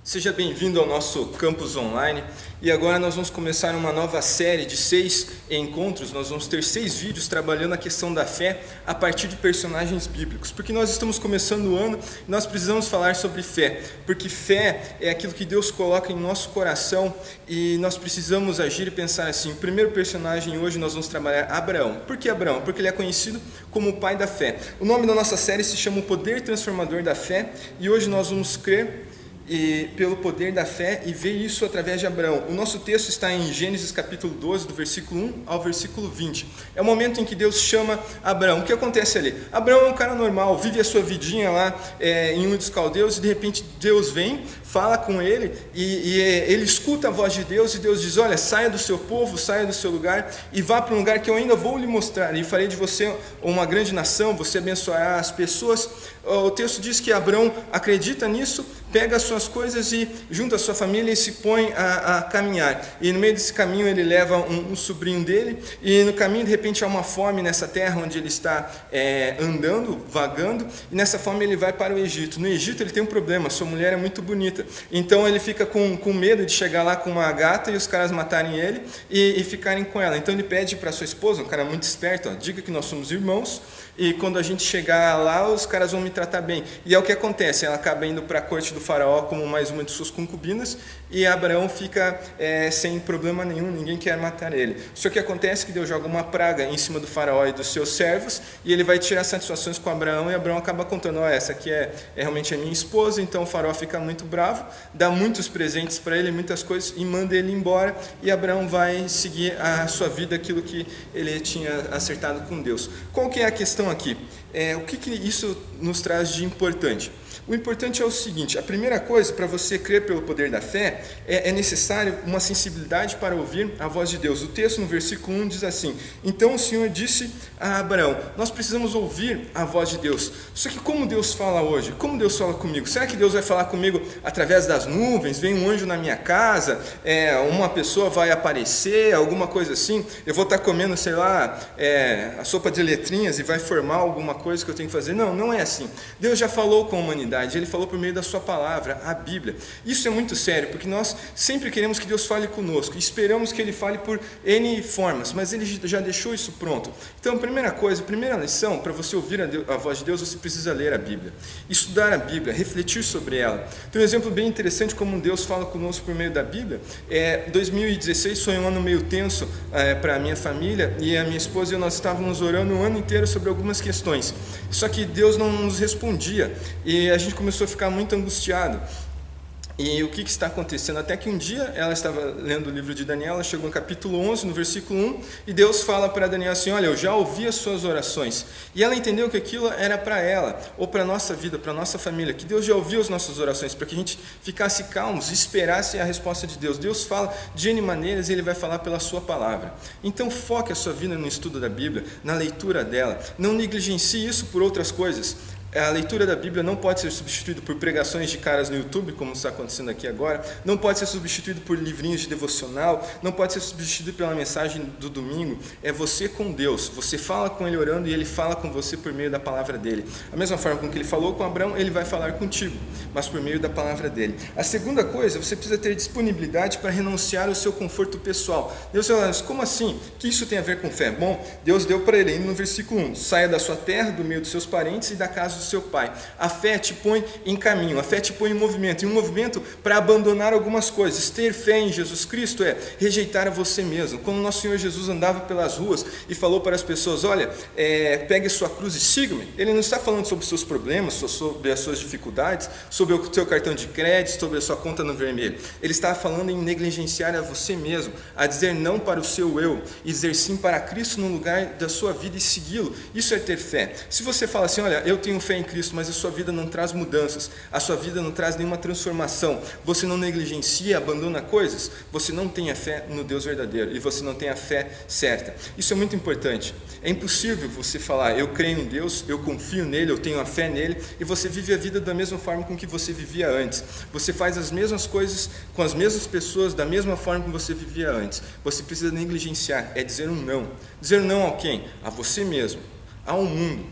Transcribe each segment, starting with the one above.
Seja bem-vindo ao nosso campus online e agora nós vamos começar uma nova série de 6 encontros. Nós vamos ter 6 vídeos trabalhando a questão da fé a partir de personagens bíblicos, porque nós estamos começando o ano e nós precisamos falar sobre fé, porque fé é aquilo que Deus coloca em nosso coração e nós precisamos agir e pensar assim. O primeiro personagem hoje nós vamos trabalhar Abraão. Por que Abraão? Porque ele é conhecido como o pai da fé. O nome da nossa série se chama O Poder Transformador da Fé e hoje nós vamos crer pelo poder da fé e ver isso através de Abraão. O nosso texto está em Gênesis capítulo 12, do versículo 1 ao versículo 20. É o momento em que Deus chama Abraão. O que acontece ali? Abraão é um cara normal, vive a sua vidinha lá em Ur dos Caldeus e de repente Deus vem, fala com ele e ele escuta a voz de Deus e Deus diz: olha, saia do seu povo, saia do seu lugar e vá para um lugar que eu ainda vou lhe mostrar e farei de você uma grande nação, você abençoará as pessoas. O texto diz que Abraão acredita nisso, pega as suas coisas e junta a sua família e se põe a caminhar. E no meio desse caminho ele leva um sobrinho dele e no caminho de repente há uma fome nessa terra onde ele está andando, vagando, e nessa fome ele vai para o Egito. No Egito ele tem um problema, sua mulher é muito bonita, então ele fica com medo de chegar lá com uma gata e os caras matarem ele e ficarem com ela. Então ele pede para sua esposa, um cara muito esperto, diga que nós somos irmãos e quando a gente chegar lá os caras vão me tratar bem. E é o que acontece, ela acaba indo para a corte do faraó como mais uma de suas concubinas e Abraão fica sem problema nenhum, ninguém quer matar ele. Só que acontece que Deus joga uma praga em cima do faraó e dos seus servos e ele vai tirar satisfações com Abraão e Abraão acaba contando: essa aqui é realmente a minha esposa. Então o faraó fica muito bravo, dá muitos presentes para ele, muitas coisas e manda ele embora e Abraão vai seguir a sua vida, aquilo que ele tinha acertado com Deus. Qual que é a questão aqui? O que isso nos traz de importante? O importante é o seguinte: a primeira coisa, para você crer pelo poder da fé, é necessário uma sensibilidade para ouvir a voz de Deus. O texto no versículo 1 diz assim: então o Senhor disse a Abraão. Nós precisamos ouvir a voz de Deus. Só que como Deus fala hoje? Como Deus fala comigo? Será que Deus vai falar comigo através das nuvens? Vem um anjo na minha casa? Uma pessoa vai aparecer? Alguma coisa assim? Eu vou estar comendo, sei lá, a sopa de letrinhas e vai formar alguma coisa que eu tenho que fazer? Não, não é assim. Deus já falou com a humanidade. Ele falou por meio da sua palavra, a Bíblia. Isso é muito sério, porque nós sempre queremos que Deus fale conosco, e esperamos que Ele fale por N formas, mas Ele já deixou isso pronto. Então, a primeira lição, para você ouvir a voz de Deus, você precisa ler a Bíblia, estudar a Bíblia, refletir sobre ela. Tem um exemplo bem interessante como Deus fala conosco por meio da Bíblia. 2016 foi um ano meio tenso para a minha família, e a minha esposa e eu, nós estávamos orando o ano inteiro sobre algumas questões, só que Deus não nos respondia, e a gente começou a ficar muito angustiado. E o que está acontecendo? Até que um dia ela estava lendo o livro de Daniel, ela chegou no capítulo 11, no versículo 1, e Deus fala para Daniel assim: olha, eu já ouvi as suas orações. E ela entendeu que aquilo era para ela, ou para a nossa vida, para a nossa família, que Deus já ouviu as nossas orações, para que a gente ficasse calmos e esperasse a resposta de Deus. Deus fala de N maneiras e Ele vai falar pela sua palavra. Então foque a sua vida no estudo da Bíblia, na leitura dela. Não negligencie isso por outras coisas. A leitura da Bíblia não pode ser substituída por pregações de caras no YouTube, como está acontecendo aqui agora, não pode ser substituído por livrinhos de devocional, não pode ser substituído pela mensagem do domingo. É você com Deus, você fala com Ele orando e Ele fala com você por meio da palavra dEle. A mesma forma com que Ele falou com Abraão, Ele vai falar contigo, mas por meio da palavra dEle. A segunda coisa, você precisa ter disponibilidade para renunciar ao seu conforto pessoal. Deus fala: como assim? O que isso tem a ver com fé? Bom, Deus deu para ele no versículo 1, saia da sua terra, do meio dos seus parentes e da casa do seu pai. A fé te põe em caminho, a fé te põe em movimento, e um movimento para abandonar algumas coisas. Ter fé em Jesus Cristo é rejeitar a você mesmo. Quando o nosso Senhor Jesus andava pelas ruas e falou para as pessoas: olha, pegue sua cruz e siga-me, Ele não está falando sobre os seus problemas, sobre as suas dificuldades, sobre o seu cartão de crédito, sobre a sua conta no vermelho. Ele estava falando em negligenciar a você mesmo, a dizer não para o seu eu e dizer sim para Cristo no lugar da sua vida e segui-lo. Isso é ter fé. Se você fala assim: olha, eu tenho fé em Cristo, mas a sua vida não traz mudanças, a sua vida não traz nenhuma transformação, você não negligencia, abandona coisas, você não tem a fé no Deus verdadeiro e você não tem a fé certa. Isso é muito importante. É impossível você falar: eu creio em Deus, eu confio nele, eu tenho a fé nele, e você vive a vida da mesma forma com que você vivia antes. Você faz as mesmas coisas com as mesmas pessoas da mesma forma que você vivia antes. Você precisa negligenciar, é dizer um não. Dizer um não a quem? A você mesmo, ao mundo,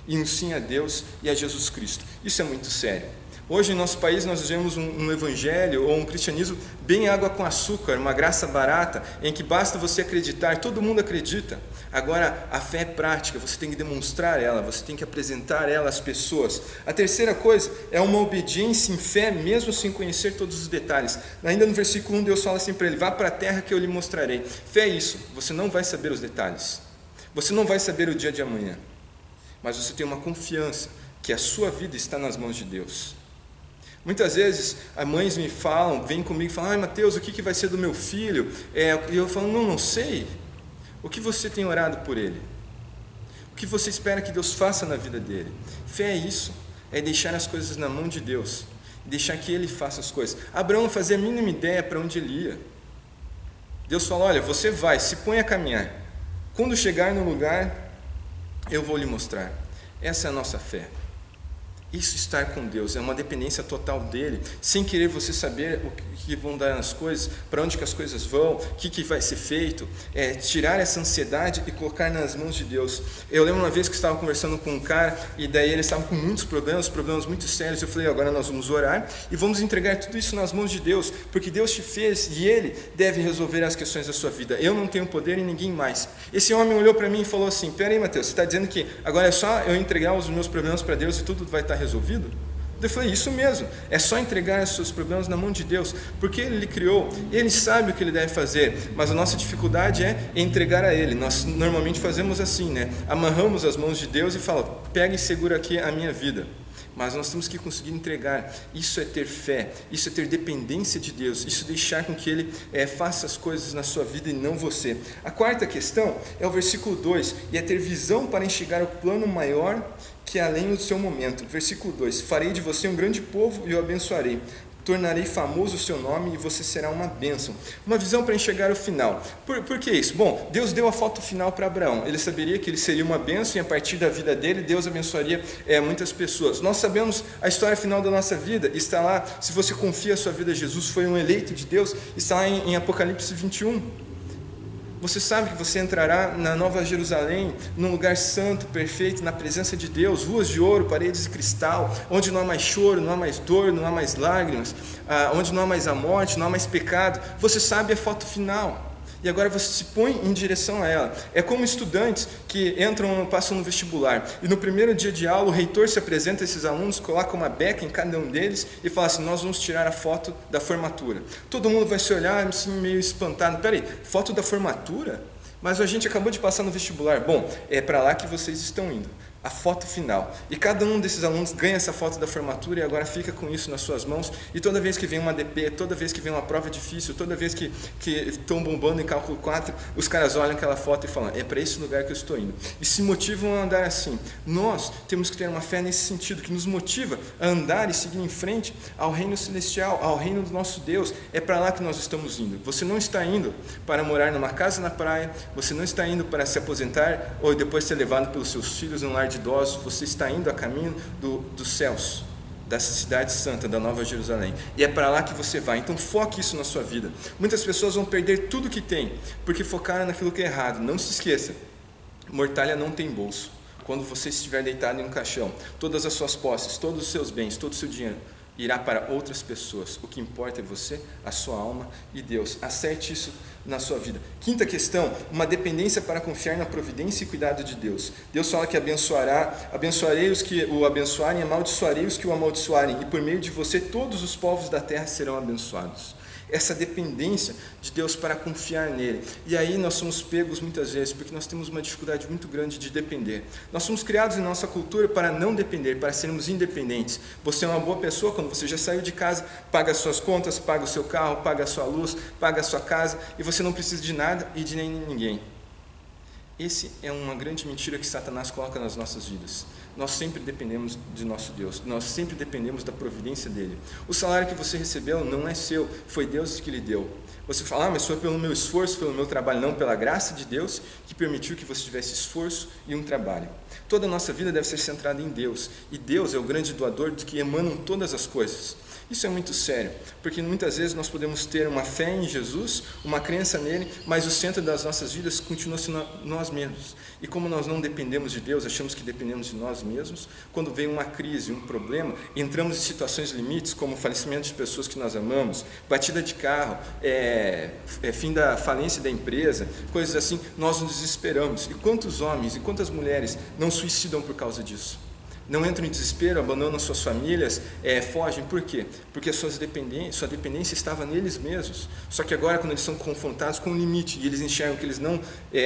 e um sim a Deus e a Jesus Cristo. Isso é muito sério. Hoje, em nosso país, nós vivemos um evangelho ou um cristianismo bem água com açúcar, uma graça barata, em que basta você acreditar, todo mundo acredita. Agora, a fé é prática, você tem que demonstrar ela, você tem que apresentar ela às pessoas. A terceira coisa é uma obediência em fé, mesmo sem conhecer todos os detalhes. Ainda no versículo 1, Deus fala assim para ele: vá para a terra que eu lhe mostrarei. Fé é isso, você não vai saber os detalhes, você não vai saber o dia de amanhã, mas você tem uma confiança que a sua vida está nas mãos de Deus. Muitas vezes, as mães me falam, vêm comigo e falam: ai, Mateus, o que vai ser do meu filho? E eu falo: não sei. O que você tem orado por ele? O que você espera que Deus faça na vida dele? Fé é isso, é deixar as coisas na mão de Deus, deixar que Ele faça as coisas. Abraão não fazia a mínima ideia para onde ele ia. Deus falou: olha, você vai, se põe a caminhar. Quando chegar no lugar, eu vou lhe mostrar. Essa é a nossa fé. Isso, estar com Deus, é uma dependência total dEle, sem querer você saber o que vão dar as coisas, para onde que as coisas vão, o que vai ser feito, tirar essa ansiedade e colocar nas mãos de Deus. Eu lembro uma vez que estava conversando com um cara, e daí ele estava com muitos problemas muito sérios. Eu falei: agora nós vamos orar e vamos entregar tudo isso nas mãos de Deus, porque Deus te fez e Ele deve resolver as questões da sua vida. Eu não tenho poder e ninguém mais. Esse homem olhou para mim e falou assim: peraí, Mateus, você está dizendo que agora é só eu entregar os meus problemas para Deus e tudo vai estar resolvido? Eu falei: isso mesmo, é só entregar os seus problemas na mão de Deus, porque Ele lhe criou, Ele sabe o que Ele deve fazer, mas a nossa dificuldade é entregar a Ele. Nós normalmente fazemos assim, amarramos as mãos de Deus e falamos: pega e segura aqui a minha vida. Mas nós temos que conseguir entregar. Isso é ter fé, isso é ter dependência de Deus, isso é deixar com que Ele faça as coisas na sua vida e não você. A quarta questão é o versículo 2, e é ter visão para enxergar o plano maior que além do seu momento. Versículo 2: farei de você um grande povo e o abençoarei. Tornarei famoso o seu nome e você será uma bênção. Uma visão para enxergar o final. Por que isso? Bom, Deus deu a foto final para Abraão. Ele saberia que ele seria uma bênção e a partir da vida dele, Deus abençoaria muitas pessoas. Nós sabemos a história final da nossa vida. Está lá, se você confia a sua vida a Jesus, foi um eleito de Deus. Está lá em Apocalipse 21. Você sabe que você entrará na Nova Jerusalém, num lugar santo, perfeito, na presença de Deus, ruas de ouro, paredes de cristal, onde não há mais choro, não há mais dor, não há mais lágrimas, onde não há mais a morte, não há mais pecado. Você sabe a foto final. E agora você se põe em direção a ela. É como estudantes que passam no vestibular, e no primeiro dia de aula o reitor se apresenta a esses alunos, coloca uma beca em cada um deles e fala assim: nós vamos tirar a foto da formatura. Todo mundo vai se olhar assim, meio espantado: peraí, foto da formatura? Mas a gente acabou de passar no vestibular. Bom, é para lá que vocês estão indo. A foto final. E cada um desses alunos ganha essa foto da formatura e agora fica com isso nas suas mãos. E toda vez que vem uma DP, toda vez que vem uma prova difícil, toda vez que estão bombando em cálculo 4, os caras olham aquela foto e falam: é para esse lugar que eu estou indo. E se motivam a andar assim. Nós temos que ter uma fé nesse sentido, que nos motiva a andar e seguir em frente ao reino celestial, ao reino do nosso Deus. É para lá que nós estamos indo. Você não está indo para morar numa casa na praia, você não está indo para se aposentar ou depois ser levado pelos seus filhos num lar de idosos. Você está indo a caminho dos céus, da cidade santa, da Nova Jerusalém, e é para lá que você vai. Então foque isso na sua vida. Muitas pessoas vão perder tudo que tem porque focaram naquilo que é errado. Não se esqueça, mortalha não tem bolso. Quando você estiver deitado em um caixão, todas as suas posses, todos os seus bens, todo o seu dinheiro irá para outras pessoas. O que importa é você, a sua alma e Deus. Acerte isso na sua vida. Quinta questão, uma dependência para confiar na providência e cuidado de Deus. Deus fala que abençoarei os que o abençoarem, amaldiçoarei os que o amaldiçoarem, e por meio de você todos os povos da terra serão abençoados. Essa dependência de Deus para confiar nele. E aí nós somos pegos muitas vezes, porque nós temos uma dificuldade muito grande de depender. Nós somos criados em nossa cultura para não depender, para sermos independentes. Você é uma boa pessoa quando você já saiu de casa, paga as suas contas, paga o seu carro, paga a sua luz, paga a sua casa, e você não precisa de nada e de nem ninguém. Esse é uma grande mentira que Satanás coloca nas nossas vidas. Nós sempre dependemos de nosso Deus, nós sempre dependemos da providência dele. O salário que você recebeu não é seu, foi Deus que lhe deu. Você fala: mas foi pelo meu esforço, pelo meu trabalho. Não, pela graça de Deus que permitiu que você tivesse esforço e um trabalho. Toda a nossa vida deve ser centrada em Deus, e Deus é o grande doador de que emanam todas as coisas. Isso é muito sério, porque muitas vezes nós podemos ter uma fé em Jesus, uma crença nele, mas o centro das nossas vidas continua sendo nós mesmos. E como nós não dependemos de Deus, achamos que dependemos de nós mesmos, quando vem uma crise, um problema, entramos em situações limites, como falecimento de pessoas que nós amamos, batida de carro, fim da falência da empresa, coisas assim, nós nos desesperamos. E quantos homens e quantas mulheres não suicidam por causa disso? Não entram em desespero, abandonam suas famílias, fogem. Por quê? Porque sua dependência estava neles mesmos. Só que agora, quando eles são confrontados com um limite e eles enxergam que eles não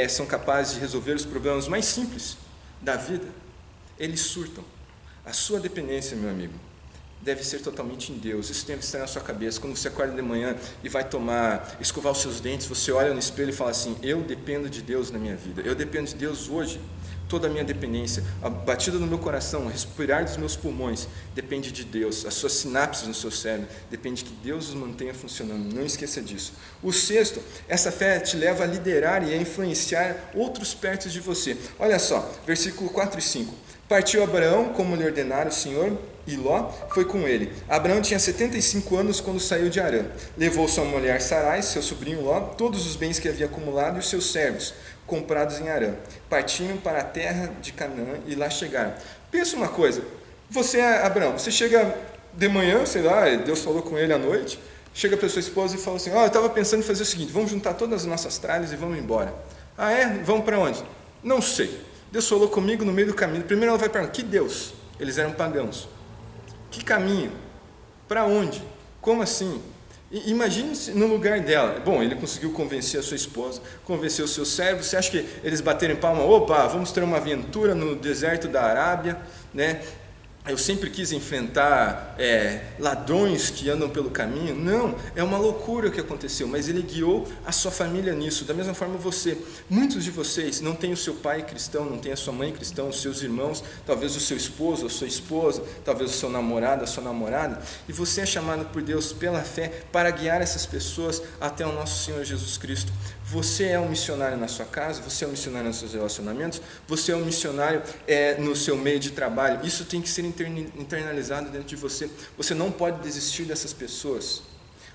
são capazes de resolver os problemas mais simples da vida, eles surtam. A sua dependência, meu amigo, deve ser totalmente em Deus. Isso tem que estar na sua cabeça. Quando você acorda de manhã e vai escovar os seus dentes, você olha no espelho e fala assim: eu dependo de Deus na minha vida, eu dependo de Deus hoje. Toda a minha dependência, a batida do meu coração, o respirar dos meus pulmões, depende de Deus. As suas sinapses no seu cérebro, depende que Deus os mantenha funcionando. Não esqueça disso. O sexto, essa fé te leva a liderar e a influenciar outros perto de você. Olha só, versículo 4 e 5. Partiu Abraão, como lhe ordenara o Senhor, e Ló foi com ele. Abraão tinha 75 anos quando saiu de Harã. Levou sua mulher Sarai, seu sobrinho Ló, todos os bens que havia acumulado e os seus servos, comprados em Harã. Partiam para a terra de Canaã e lá chegaram. Pensa uma coisa, você é Abraão, você chega de manhã, sei lá, Deus falou com ele à noite, chega para sua esposa e fala assim: eu estava pensando em fazer o seguinte, vamos juntar todas as nossas tralhas e vamos embora. Ah é? Vamos para onde? Não sei. Deus falou comigo no meio do caminho. Primeiro ela vai perguntar: que Deus? Eles eram pagãos. Que caminho? Para onde? Como assim? Imagine-se no lugar dela. Bom, ele conseguiu convencer a sua esposa, convencer os seus servos. Você acha que eles bateram em palma? Opa, vamos ter uma aventura no deserto da Arábia, né? Eu sempre quis enfrentar ladrões que andam pelo caminho. Não, é uma loucura o que aconteceu, mas ele guiou a sua família nisso. Da mesma forma você, muitos de vocês não têm o seu pai cristão, não têm a sua mãe cristã, os seus irmãos, talvez o seu esposo, a sua esposa, talvez o seu namorado, a sua namorada, e você é chamado por Deus pela fé para guiar essas pessoas até o nosso Senhor Jesus Cristo. Você é um missionário na sua casa, você é um missionário nos seus relacionamentos, você é um missionário no seu meio de trabalho. Isso tem que ser internalizado dentro de você. Você não pode desistir dessas pessoas.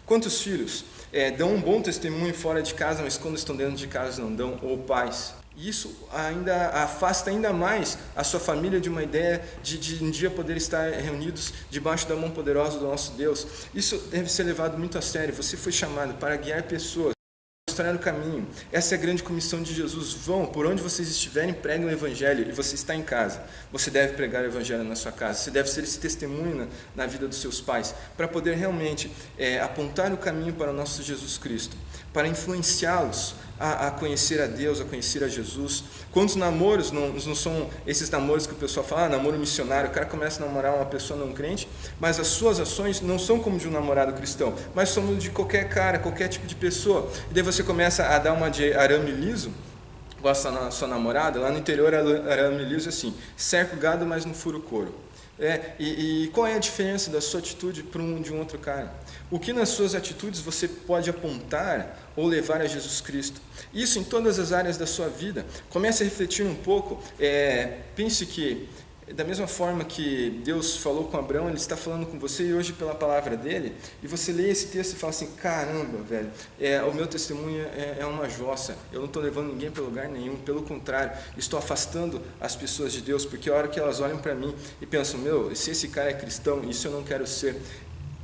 Quantos filhos dão um bom testemunho fora de casa, mas quando estão dentro de casa não dão, ou pais? Isso ainda afasta ainda mais a sua família de uma ideia de um dia poder estar reunidos debaixo da mão poderosa do nosso Deus. Isso deve ser levado muito a sério. Você foi chamado para guiar pessoas, mostrar o caminho. Essa é a grande comissão de Jesus. Vão, por onde vocês estiverem, preguem o Evangelho. E você está em casa, você deve pregar o Evangelho na sua casa. Você deve ser esse testemunho na vida dos seus pais, para poder realmente apontar o caminho para o nosso Jesus Cristo, para influenciá-los a conhecer a Deus, a conhecer a Jesus. Quantos namoros não são esses namoros que o pessoal fala, namoro missionário? O cara começa a namorar uma pessoa não crente, mas as suas ações não são como de um namorado cristão, mas são de qualquer cara, qualquer tipo de pessoa. E daí você começa a dar uma de arame liso, gosta da sua namorada, lá no interior arame liso é assim: cerca o gado, mas não fura o couro. E qual é a diferença da sua atitude para de um outro cara? O que nas suas atitudes você pode apontar ou levar a Jesus Cristo? Isso em todas as áreas da sua vida. Comece a refletir um pouco. Pense que, da mesma forma que Deus falou com Abraão, Ele está falando com você e hoje pela palavra dele, e você lê esse texto e fala assim: caramba, velho, o meu testemunho é uma jossa, eu não estou levando ninguém para lugar nenhum, pelo contrário, estou afastando as pessoas de Deus, porque a hora que elas olham para mim e pensam: meu, se esse cara é cristão, isso eu não quero ser.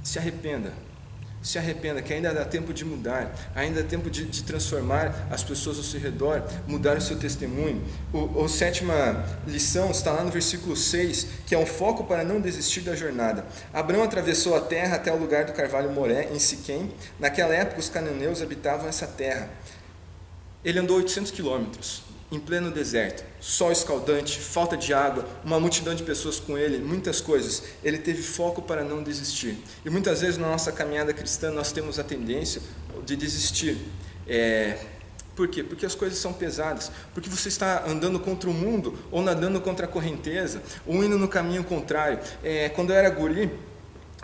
Se arrependa, que ainda dá tempo de mudar, ainda dá tempo de transformar as pessoas ao seu redor, mudar o seu testemunho. A sétima lição está lá no versículo 6, que é um foco para não desistir da jornada. Abraão atravessou a terra até o lugar do carvalho Moré, em Siquém. Naquela época os cananeus habitavam essa terra. Ele andou 800 quilômetros. Em pleno deserto, sol escaldante, falta de água, uma multidão de pessoas com ele, muitas coisas. Ele teve foco para não desistir. E muitas vezes na nossa caminhada cristã nós temos a tendência de desistir. Por quê? Porque as coisas são pesadas, porque você está andando contra o mundo, ou nadando contra a correnteza, ou indo no caminho contrário. Quando eu era guri,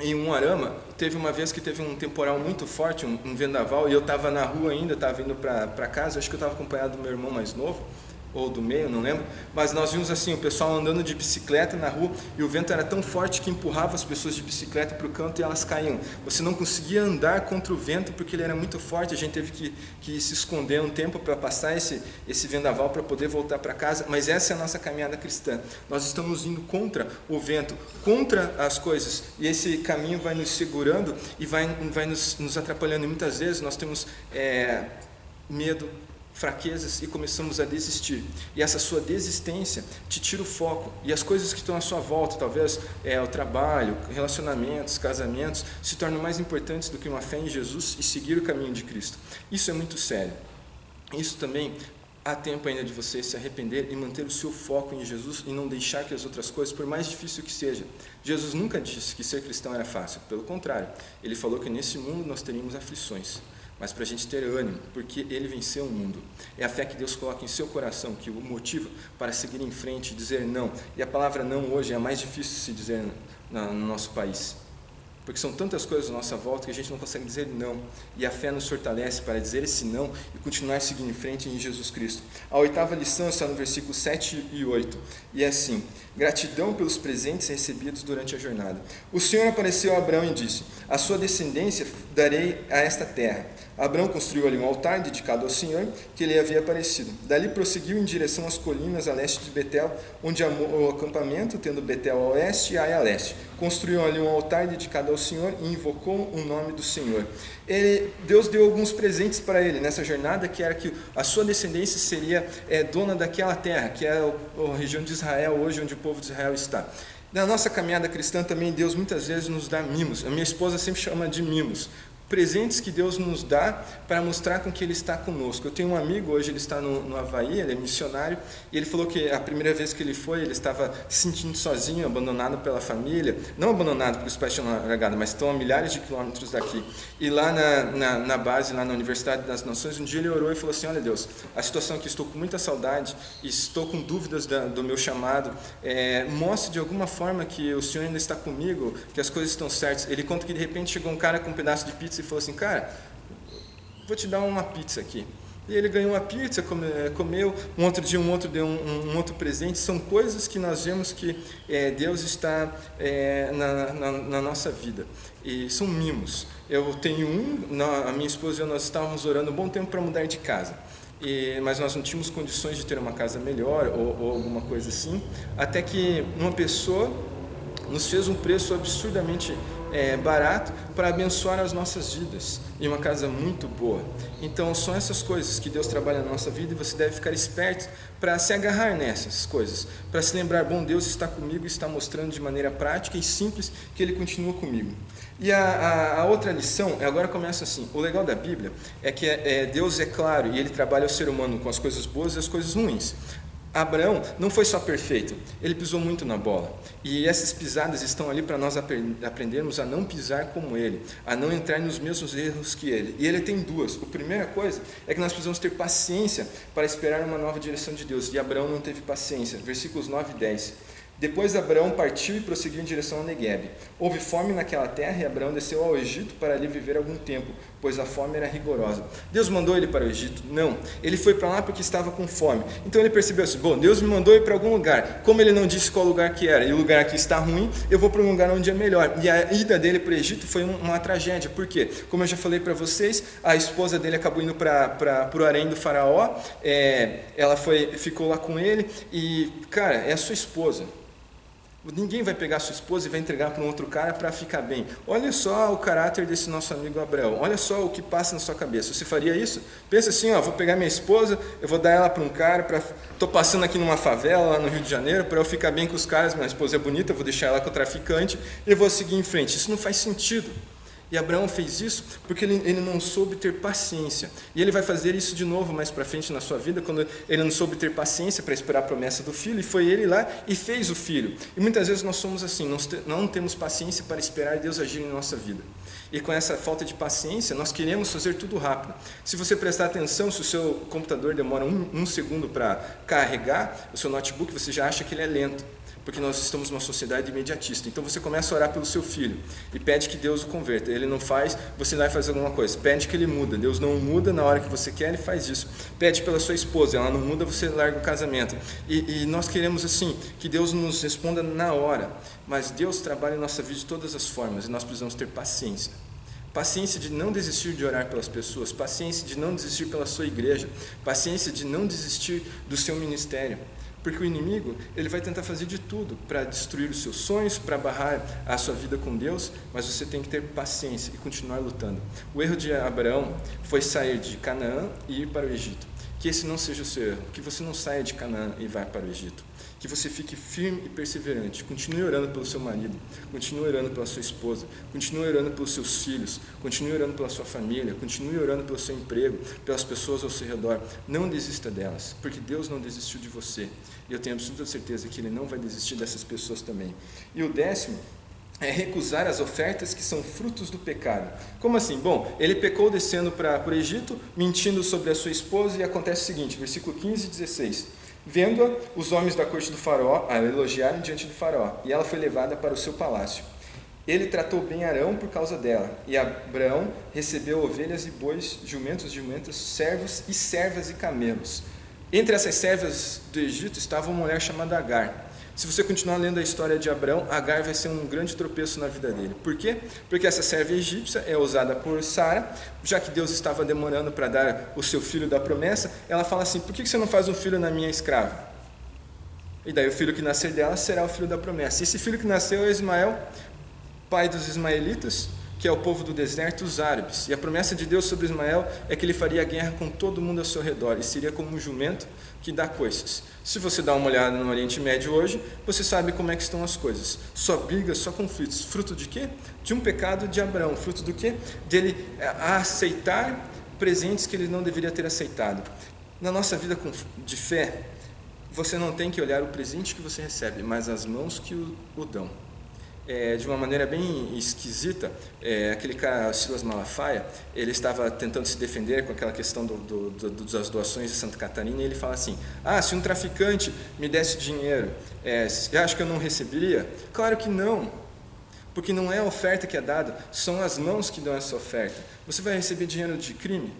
em Umuarama, teve uma vez que teve um temporal muito forte, um vendaval, e eu estava na rua ainda, estava indo para casa, acho que eu estava acompanhado do meu irmão mais novo, ou do meio, não lembro, mas nós vimos assim, o pessoal andando de bicicleta na rua e o vento era tão forte que empurrava as pessoas de bicicleta para o canto e elas caíam. Você não conseguia andar contra o vento porque ele era muito forte, a gente teve que se esconder um tempo para passar esse vendaval para poder voltar para casa, mas essa é a nossa caminhada cristã. Nós estamos indo contra o vento, contra as coisas, e esse caminho vai nos segurando e vai nos atrapalhando, e muitas vezes nós temos medo, fraquezas e começamos a desistir, e essa sua desistência te tira o foco, e as coisas que estão à sua volta, talvez o trabalho, relacionamentos, casamentos, se tornam mais importantes do que uma fé em Jesus e seguir o caminho de Cristo. Isso é muito sério. Isso também há tempo ainda de você se arrepender e manter o seu foco em Jesus e não deixar que as outras coisas, por mais difícil que seja. Jesus nunca disse que ser cristão era fácil, pelo contrário, ele falou que nesse mundo nós teríamos aflições, mas para a gente ter ânimo, porque ele venceu o mundo. É a fé que Deus coloca em seu coração, que o motiva para seguir em frente e dizer não. E a palavra não hoje é a mais difícil de se dizer no nosso país, porque são tantas coisas à nossa volta que a gente não consegue dizer não, e a fé nos fortalece para dizer esse não e continuar seguindo em frente em Jesus Cristo. A 8ª lição está no versículos 7 e 8, e é assim: gratidão pelos presentes recebidos durante a jornada. O Senhor apareceu a Abraão e disse: a sua descendência darei a esta terra. Abraão construiu ali um altar dedicado ao Senhor, que lhe havia aparecido. Dali prosseguiu em direção às colinas a leste de Betel, onde o acampamento, tendo Betel a oeste e Ai a leste. Construiu ali um altar dedicado ao Senhor e invocou o nome do Senhor. Deus deu alguns presentes para ele nessa jornada, que era que a sua descendência seria dona daquela terra, que é a região de Israel hoje, onde o povo de Israel está. Na nossa caminhada cristã também, Deus muitas vezes nos dá mimos. A minha esposa sempre chama de mimos. Presentes que Deus nos dá para mostrar com que Ele está conosco. Eu tenho um amigo, hoje ele está no Havaí, ele é missionário, e ele falou que a primeira vez que ele foi, ele estava se sentindo sozinho, abandonado pela família, não abandonado porque os pais tinham largado, mas estão a milhares de quilômetros daqui. E lá na base, lá na Universidade das Nações, um dia ele orou e falou assim: olha Deus, a situação aqui, estou com muita saudade, estou com dúvidas do meu chamado, mostre de alguma forma que o Senhor ainda está comigo, que as coisas estão certas. Ele conta que de repente chegou um cara com um pedaço de pizza e falou assim: cara, vou te dar uma pizza aqui. E ele ganhou uma pizza, comeu, um outro dia um outro deu um outro presente. São coisas que nós vemos que Deus está na nossa vida, e são mimos. Eu tenho a minha esposa e eu, nós estávamos orando um bom tempo para mudar de casa, mas nós não tínhamos condições de ter uma casa melhor ou alguma coisa assim, até que uma pessoa nos fez um preço absurdamente barato para abençoar as nossas vidas, em uma casa muito boa. Então são essas coisas que Deus trabalha na nossa vida, e você deve ficar esperto para se agarrar nessas coisas, para se lembrar: bom, Deus está comigo e está mostrando de maneira prática e simples que Ele continua comigo. E a outra lição, agora começa assim: o legal da Bíblia é que Deus é claro e Ele trabalha o ser humano com as coisas boas e as coisas ruins. Abraão não foi só perfeito, ele pisou muito na bola, e essas pisadas estão ali para nós aprendermos a não pisar como ele, a não entrar nos mesmos erros que ele. E ele tem duas. A primeira coisa é que nós precisamos ter paciência para esperar uma nova direção de Deus, e Abraão não teve paciência. Versículos 9 e 10. Depois Abraão partiu e prosseguiu em direção a Neguebe. Houve fome naquela terra e Abraão desceu ao Egito para ali viver algum tempo, pois a fome era rigorosa. Deus mandou ele para o Egito? Não. Ele foi para lá porque estava com fome. Então ele percebeu assim: bom, Deus me mandou ir para algum lugar. Como ele não disse qual lugar que era, e o lugar aqui está ruim, eu vou para um lugar onde é melhor. E a ida dele para o Egito foi uma tragédia. Por quê? Como eu já falei para vocês, a esposa dele acabou indo para o harém do faraó. Ela ficou lá com ele e, cara, é a sua esposa. Ninguém vai pegar a sua esposa e vai entregar para um outro cara para ficar bem. Olha só o caráter desse nosso amigo Abraão. Olha só o que passa na sua cabeça. Você faria isso? Pensa assim: vou pegar minha esposa, eu vou dar ela para um cara, estou passando aqui numa favela lá no Rio de Janeiro, para eu ficar bem com os caras, minha esposa é bonita, eu vou deixar ela com o traficante e eu vou seguir em frente. Isso não faz sentido. E Abraão fez isso porque ele não soube ter paciência. E ele vai fazer isso de novo mais para frente na sua vida, quando ele não soube ter paciência para esperar a promessa do filho, e foi ele lá e fez o filho. E muitas vezes nós somos assim, não temos paciência para esperar Deus agir em nossa vida. E com essa falta de paciência, nós queremos fazer tudo rápido. Se você prestar atenção, se o seu computador demora um segundo para carregar, o seu notebook, você já acha que ele é lento. porque nós estamos numa sociedade imediatista. Então você começa a orar pelo seu filho e pede que Deus o converta. Ele não faz, você vai fazer alguma coisa. Pede que ele muda. Deus não muda na hora que você quer, ele faz isso. Pede pela sua esposa, ela não muda, você larga o casamento. E nós queremos assim, que Deus nos responda na hora. Mas Deus trabalha em nossa vida de todas as formas e nós precisamos ter paciência. Paciência de não desistir de orar pelas pessoas, paciência de não desistir pela sua igreja, paciência de não desistir do seu ministério. Porque o inimigo, ele vai tentar fazer de tudo para destruir os seus sonhos, para barrar a sua vida com Deus, mas você tem que ter paciência e continuar lutando. O erro de Abraão foi sair de Canaã e ir para o Egito. Que esse não seja o seu erro, que você não saia de Canaã e vá para o Egito. Que você fique firme e perseverante, continue orando pelo seu marido, continue orando pela sua esposa, continue orando pelos seus filhos, continue orando pela sua família, continue orando pelo seu emprego, pelas pessoas ao seu redor. Não desista delas, porque Deus não desistiu de você. E eu tenho absoluta certeza que Ele não vai desistir dessas pessoas também. E o 10º é recusar as ofertas que são frutos do pecado. Como assim? Bom, ele pecou descendo para o Egito, mentindo sobre a sua esposa, e acontece o seguinte, versículo 15 e 16. Vendo-a, os homens da corte do faraó a elogiaram diante do faraó, e ela foi levada para o seu palácio. Ele tratou bem Arão por causa dela, e Abraão recebeu ovelhas e bois, jumentos, servos e servas e camelos. Entre essas servas do Egito estava uma mulher chamada Agar. Se você continuar lendo a história de Abraão, Agar vai ser um grande tropeço na vida dele. Por quê? Porque essa serva egípcia é usada por Sara, já que Deus estava demorando para dar o seu filho da promessa, ela fala assim, por que você não faz um filho na minha escrava? E daí o filho que nascer dela será o filho da promessa. E esse filho que nasceu é Ismael, pai dos ismaelitas, que é o povo do deserto, os árabes. E a promessa de Deus sobre Ismael é que ele faria guerra com todo mundo ao seu redor, e seria como um jumento que dá coices. Se você dá uma olhada no Oriente Médio hoje, você sabe como é que estão as coisas. Só brigas, só conflitos. Fruto de quê? De um pecado de Abraão. Fruto do quê? Dele aceitar presentes que ele não deveria ter aceitado. Na nossa vida de fé, você não tem que olhar o presente que você recebe, mas as mãos que o dão. De uma maneira bem esquisita, aquele cara, Silas Malafaia, ele estava tentando se defender com aquela questão das doações de Santa Catarina, e ele fala assim, se um traficante me desse dinheiro, você acha que eu não receberia? Claro que não, porque não é a oferta que é dada, são as mãos que dão essa oferta. Você vai receber dinheiro de crime?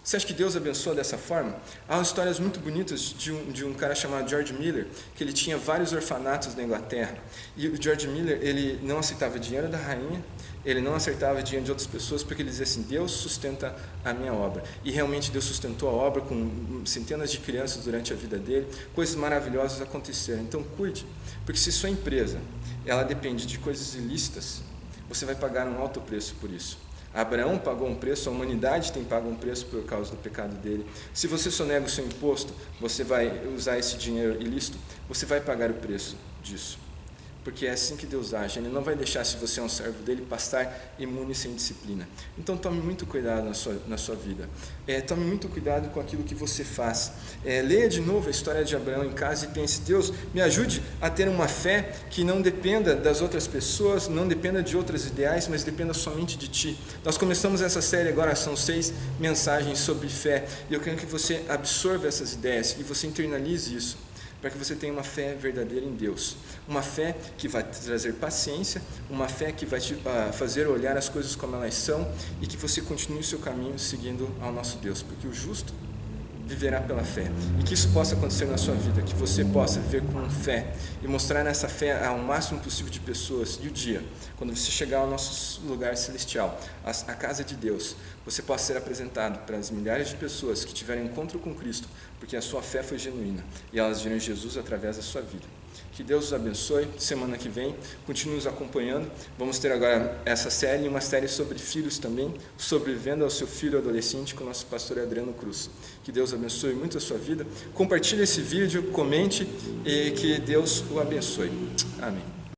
Você acha que Deus abençoa dessa forma? Há histórias muito bonitas de um cara chamado George Miller, que ele tinha vários orfanatos na Inglaterra. E o George Miller, ele não aceitava dinheiro da rainha, ele não aceitava dinheiro de outras pessoas, porque ele dizia assim, Deus sustenta a minha obra. E realmente Deus sustentou a obra com centenas de crianças durante a vida dele, coisas maravilhosas aconteceram. Então cuide, porque se sua empresa ela depende de coisas ilícitas, você vai pagar um alto preço por isso. Abraão pagou um preço, a humanidade tem pago um preço por causa do pecado dele. Se você sonega o seu imposto, você vai usar esse dinheiro ilícito, você vai pagar o preço disso. Porque é assim que Deus age, Ele não vai deixar, se você é um servo dele, passar imune sem disciplina. Então tome muito cuidado na sua vida, tome muito cuidado com aquilo que você faz. Leia de novo a história de Abraão em casa e pense, Deus, me ajude a ter uma fé que não dependa das outras pessoas, não dependa de outros ideais, mas dependa somente de Ti. Nós começamos essa série agora, são 6 mensagens sobre fé, e eu quero que você absorva essas ideias e você internalize isso, para que você tenha uma fé verdadeira em Deus, uma fé que vai te trazer paciência, uma fé que vai te fazer olhar as coisas como elas são, e que você continue o seu caminho seguindo ao nosso Deus, porque o justo viverá pela fé, e que isso possa acontecer na sua vida, que você possa viver com fé, e mostrar nessa fé ao máximo possível de pessoas, e o dia, quando você chegar ao nosso lugar celestial, a casa de Deus, você possa ser apresentado para as milhares de pessoas que tiverem encontro com Cristo, porque a sua fé foi genuína, e elas viram Jesus através da sua vida. Que Deus os abençoe. Semana que vem, continue nos acompanhando. Vamos ter agora essa série e uma série sobre filhos também, sobrevivendo ao seu filho adolescente, com o nosso pastor Adriano Cruz. Que Deus abençoe muito a sua vida. Compartilhe esse vídeo, comente, e que Deus o abençoe. Amém.